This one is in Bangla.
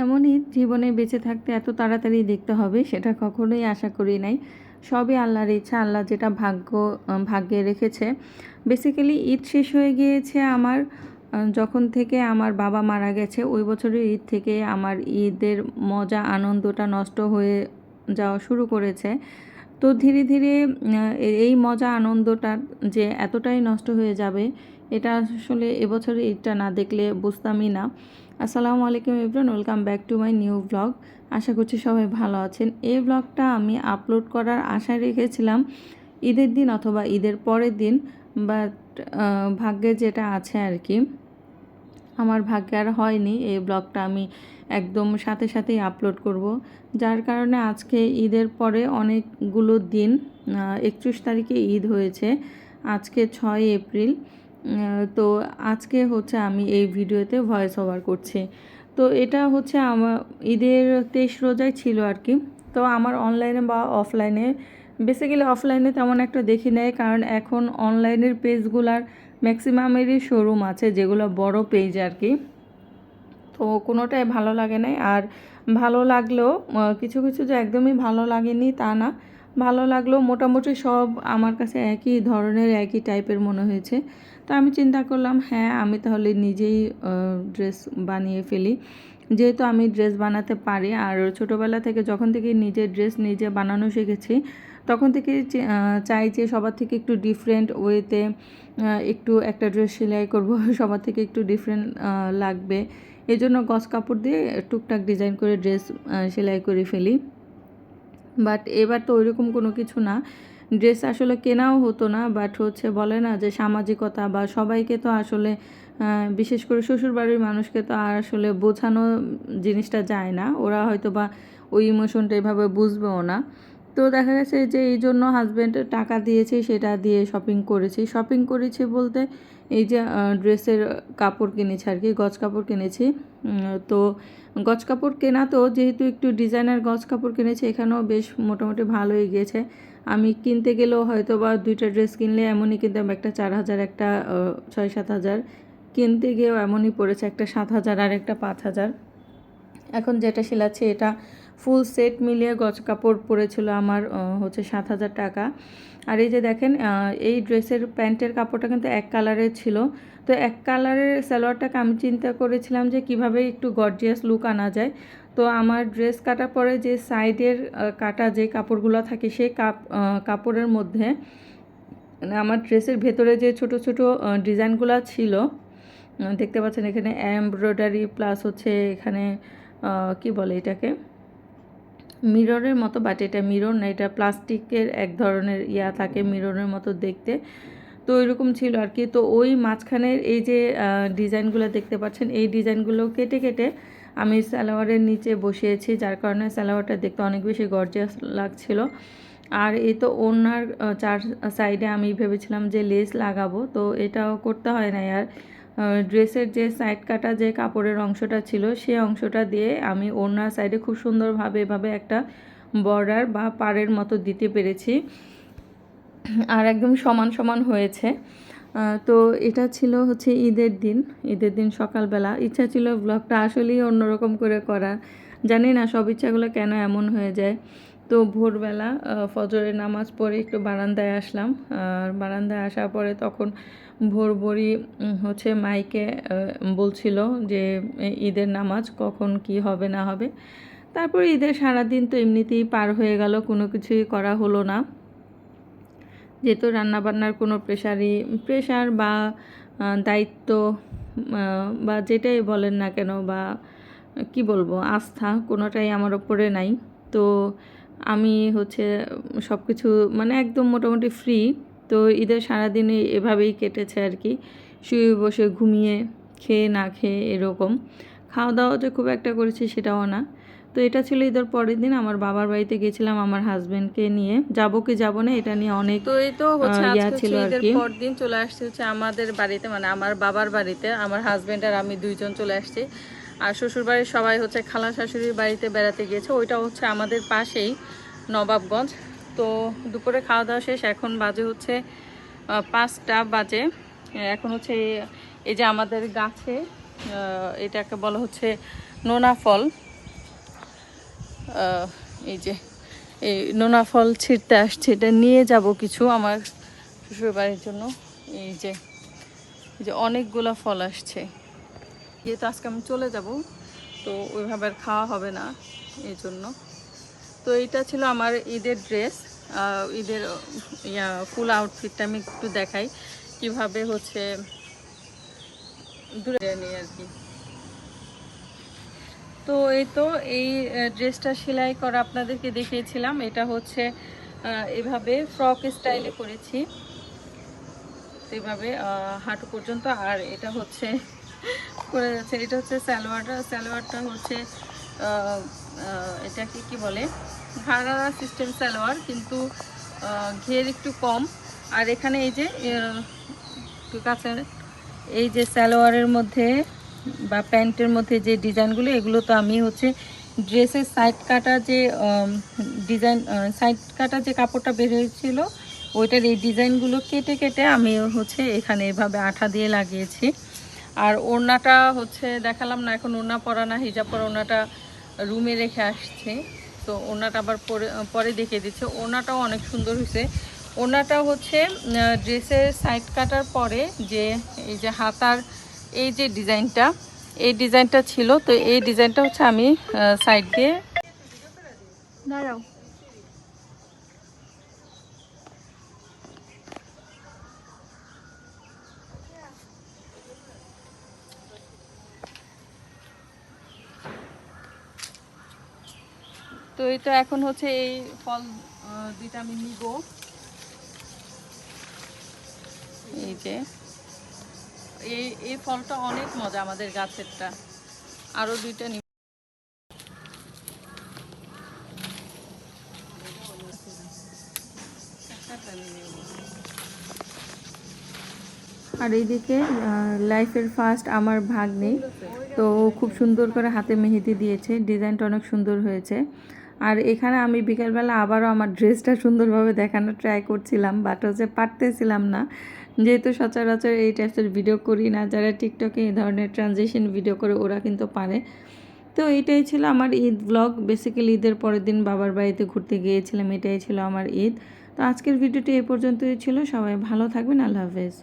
এমনই জীবনে বেঁচে থাকতে এত তাড়াতাড়ি দেখতে হবে সেটা কখনোই আশা করি নাই। সবই আল্লাহর ইচ্ছা, আল্লাহ যেটা ভাগ্যে রেখেছে। বেসিক্যালি ঈদ শেষ হয়ে গিয়েছে আমার যখন থেকে আমার বাবা মারা গেছে, ওই বছরের ঈদ থেকে আমার ঈদের মজা আনন্দটা নষ্ট হয়ে যাওয়া শুরু করেছে। তো ধীরে ধীরে এই মজা আনন্দটা যে এতটাই নষ্ট হয়ে যাবে এটা আসলে এবছরের ঈদটা না দেখলে বুঝতামই না। আসসালামু আলাইকুম everyone, welcome back to my new blog. আশা করছি সবাই ভালো আছেন। এই ব্লগটা আমি আপলোড করার আশায় রেখেছিলাম ঈদের দিন অথবা ঈদের পরের দিন, বাট ভাগ্যে যেটা আছে আর কি, আমার ভাগ্যে আর হয়নি এই ব্লগটা আমি একদম সাথে সাথেই আপলোড করব। যার কারণে আজকে ঈদের পরে অনেকগুলো দিন, 31 তারিখে ঈদ হয়েছে, আজকে 6 এপ্রিল। তো আজকে হচ্ছে আমি এই ভিডিওতে ভয়েস ওভার করছি। তো এটা হচ্ছে আমার ঈদের 23 রোজাই ছিল আর কি। তো আমার অনলাইনে বা অফলাইনে, বেসিক্যালি অফলাইনে তেমন একটা দেখি নেই, কারণ এখন অনলাইনের পেজগুলার ম্যাক্সিমামেরই শোরুম আছে যেগুলো বড় পেজ আর কি। তো কোনোটাই ভালো লাগে নাই। আর ভালো লাগলেও কিছু কিছু যে একদমই ভালো লাগেনি তা না, ভালো লাগলেও মোটামুটি সব আমার কাছে একই ধরনের একই টাইপের মনে হয়েছে। তো আমি চিন্তা করলাম হ্যাঁ আমি তাহলে নিজেই ড্রেস বানিয়ে ফেলি, যেহেতু আমি ড্রেস বানাতে পারি। আর ছোটোবেলা থেকে যখন থেকে নিজের ড্রেস নিজে বানানো শিখেছি তখন থেকে চাই যে সবার থেকে একটু ডিফারেন্ট ওয়েতে একটু একটা ড্রেস সেলাই করব, সবার থেকে একটু ডিফারেন্ট লাগবে। এই জন্য গজ কাপড় দিয়ে টুকটাক ডিজাইন করে ড্রেস সেলাই করে ফেলি। বাট এবার তো ওইরকম কোনো কিছু না, ড্রেস আসলে কেনাও হতো না, বাট হচ্ছে বলে না যে সামাজিকতা, বা সবাইকে তো আসলে বিশেষ করে শ্বশুরবাড়ির মানুষকে তো আর আসলে বোঝানো জিনিসটা যায় না, ওরা হয়তো বা ওই ইমোশনটা এভাবে বুঝবেও না। তো দেখা গেছে যে এই জন্য হাজব্যান্ড টাকা দিয়েছে, সেটা দিয়ে শপিং করেছি বলতে এই যে ড্রেসের কাপড় কিনেছি আর কি, গজ কাপড় কিনেছি। তো গজ কাপড় কেনা তো যেহেতু একটু ডিজাইনার গজ কাপড় কিনেছি, এখানেও বেশ মোটামুটি ভালোই গিয়েছে। আমি কিনতে গেলেও হয়তো বা 2টা ড্রেস কিনলে এমনই কিনতাম, একটা 4,000, একটা 6-7 হাজার, কিনতে গিয়েও এমনই পড়েছে, একটা 7,000 আর একটা 5,000। এখন যেটা সেলাচ্ছি এটা ফুল সেট মিলিয়ে গজ কাপড় পড়েছিল আমার হচ্ছে 7,000 টাকা। আর এই যে দেখেন এই ড্রেসের প্যান্টের কাপড়টা কিন্তু এক কালারের ছিল। তো এক কালারের সালোয়ারটাকে আমি চিন্তা করেছিলাম যে কিভাবে একটু গর্জিয়াস লুক আনা যায়। তো আমার ড্রেস কাটার পরে যে সাইডের কাটা যে কাপড়গুলো থাকে সেই কাপড়ের মধ্যে আমার ড্রেসের ভেতরে যে ছোট ছোট ডিজাইনগুলো ছিল, দেখতে পাচ্ছেন এখানে এমব্রয়ডারি প্লাস হচ্ছে এখানে কি বলে এটাকে, মিররের মতো, বাট এটা মিরর না, এটা প্লাস্টিকের এক ধরনের থাকে মিররের মতো দেখতে। তো ওইরকম ছিল আর কি। তো ওই মাঝখানের এই যে ডিজাইনগুলো দেখতে পাচ্ছেন, এই ডিজাইনগুলো কেটে কেটে আমি সালোয়ারের নিচে বসিয়েছি, যার কারণে সালোয়ারটা দেখতে অনেক বেশি গর্জিয়াস লাগছিল। আর এই তো ওনার 4 সাইডে আমি ভেবেছিলাম যে লেস লাগাবো, তো এটাও করতে হয় না। আর ড্রেসের যে সাইড কাটা যে কাপড়ের অংশটা ছিল সেই অংশটা দিয়ে আমি ওনার সাইডে খুব সুন্দরভাবে এভাবে একটা বর্ডার বা পাড়ের মতো দিতে পেরেছি, আর একদম সমান সমান হয়েছে। তো এটা ছিল হচ্ছে ঈদের দিন সকালবেলা। ইচ্ছা ছিল ব্লগটা আসলেই অন্যরকম করে করার, জানি না সব ইচ্ছাগুলো কেন এমন হয়ে যায়। তো ভোরবেলা ফজরের নামাজ পড়ে একটু বারান্দায় আসলাম। আর বারান্দায় আসার পরে তখন ভোরই হচ্ছে মাইকে বলছিল যে ঈদের নামাজ কখন কি হবে না হবে। তারপর ঈদের সারাদিন তো এমনিতেই পার হয়ে গেল, কোনো কিছুই করা হলো না, যেহেতু রান্নাবান্নার কোনো প্রেশার বা দায়িত্ব বা যেটাই বলেন না কেন, বা কি বলবো, আস্থা কোনোটাই আমার ওপরে নাই। তো আমি হচ্ছে সব কিছু মানে একদম মোটামুটি ফ্রি। তো ঈদের সারাদিনে এভাবেই কেটেছে আর কি, শুয়ে বসে ঘুমিয়ে, খেয়ে না খেয়ে এরকম। খাওয়া দাওয়া যে খুব একটা করেছি সেটাও না। তো এটা ছিল ঈদের পরের দিন, আমার বাবার বাড়িতে গেছিলাম আমার হাজবেন্ডকে নিয়ে। যাবো কি যাবো না এটা নিয়ে অনেক তো এই তো হচ্ছে আজকে ছিল আর কি। পর দিন চলে আসছে হচ্ছে আমাদের বাড়িতে, মানে আমার বাবার বাড়িতে, আমার হাজবেন্ড আর আমি দুইজন চলে আসছি। আর শ্বশুরবাড়ির সবাই হচ্ছে খালা শাশুড়ির বাড়িতে বেড়াতে গিয়েছে, ওইটা হচ্ছে আমাদের পাশেই নবাবগঞ্জ। তো দুপুরে খাওয়া দাওয়া শেষ, এখন বাজে হচ্ছে 5টা বাজে। এখন হচ্ছে এই যে আমাদের গাছে এটাকে বলা হচ্ছে নোনা ফল, এই যে এই নোনা ফল ছিঁড়তে আসছে, এটা নিয়ে যাব কিছু আমার শ্বশুরবাড়ির জন্য। এই যে অনেকগুলা ফল আসছে, যেহেতু আজকে আমি চলে যাব তো ওইভাবে আর খাওয়া হবে না এই জন্য। তো এইটা ছিল আমার ঈদের ড্রেস, ঈদের ফুল আউটফিটটা আমি একটু দেখাই কিভাবে হচ্ছে দূরে নিয়ে আর কি। তো এই ড্রেসটা সেলাই করা আপনাদেরকে দেখিয়েছিলাম। এটা হচ্ছে এভাবে ফ্রক স্টাইলে করেছি, এভাবে হাঁটু পর্যন্ত। আর এটা হচ্ছে করে যাচ্ছে, এটা হচ্ছে সালোয়ারটা হচ্ছে এটাকে কি বলে, ঘাড়া সিস্টেম সালোয়ার, কিন্তু ঘের একটু কম। আর এখানে এই যে একটু কাছে, এই যে সালোয়ারের মধ্যে বা প্যান্টের মধ্যে যে ডিজাইনগুলো, এগুলো তো আমি হচ্ছে ড্রেসের সাইড কাটা যে ডিজাইন, সাইড কাটা যে কাপড়টা বের হয়েছিল ওইটার এই ডিজাইনগুলো কেটে কেটে আমি হচ্ছে এখানে এভাবে আঠা দিয়ে লাগিয়েছি। আর ওড়নাটা হচ্ছে দেখালাম না, এখন ওড়না পরা না, হিজাব পরা, ওড়নাটা রুমে রেখে আসছে। তো ওড়নাটা আবার পরে দেখিয়ে দিচ্ছে। ওড়নাটাও অনেক সুন্দর হয়েছে। ওড়নাটা হচ্ছে ড্রেসের সাইড কাটার পরে যে এই যে হাতার এই যে ডিজাইনটা, এই ডিজাইনটা ছিল, তো এই ডিজাইনটা হচ্ছে আমি সাইড দিয়ে দাঁড়াও। তো এটা এখন হচ্ছে এই ফল দুইটা আমি নিব। এই যে এই ফলটা অনেক মজা, আমাদের গাছেরটা। আরো দুইটা নিব। আর এইদিকে লাইফের ফার্স্ট আমার ভাগ্নে, তো খুব সুন্দর করে হাতে মেহেদি দিয়েছে, ডিজাইনটা অনেক সুন্দর হয়েছে। আর এখানে আমি বিকেলবেলা আবারও আমার ড্রেসটা সুন্দরভাবে দেখানোর ট্রাই করছিলাম, বাট হচ্ছে পারতেছিলাম না, যেহেতু সচরাচর এই টাইপের ভিডিও করি না। যারা টিকটকে এই ধরনের ট্রানজিশন ভিডিও করে ওরা কিন্তু পারে। তো এইটাই ছিল আমার ঈদ ব্লগ। বেসিক্যালি ঈদের পরের দিন বাবার বাড়িতে ঘুরতে গিয়েছিলাম, এটাই ছিল আমার ঈদ। তো আজকের ভিডিওটি এই পর্যন্তই ছিল। সবাই ভালো থাকবেন, আল্লাহ হাফেজ।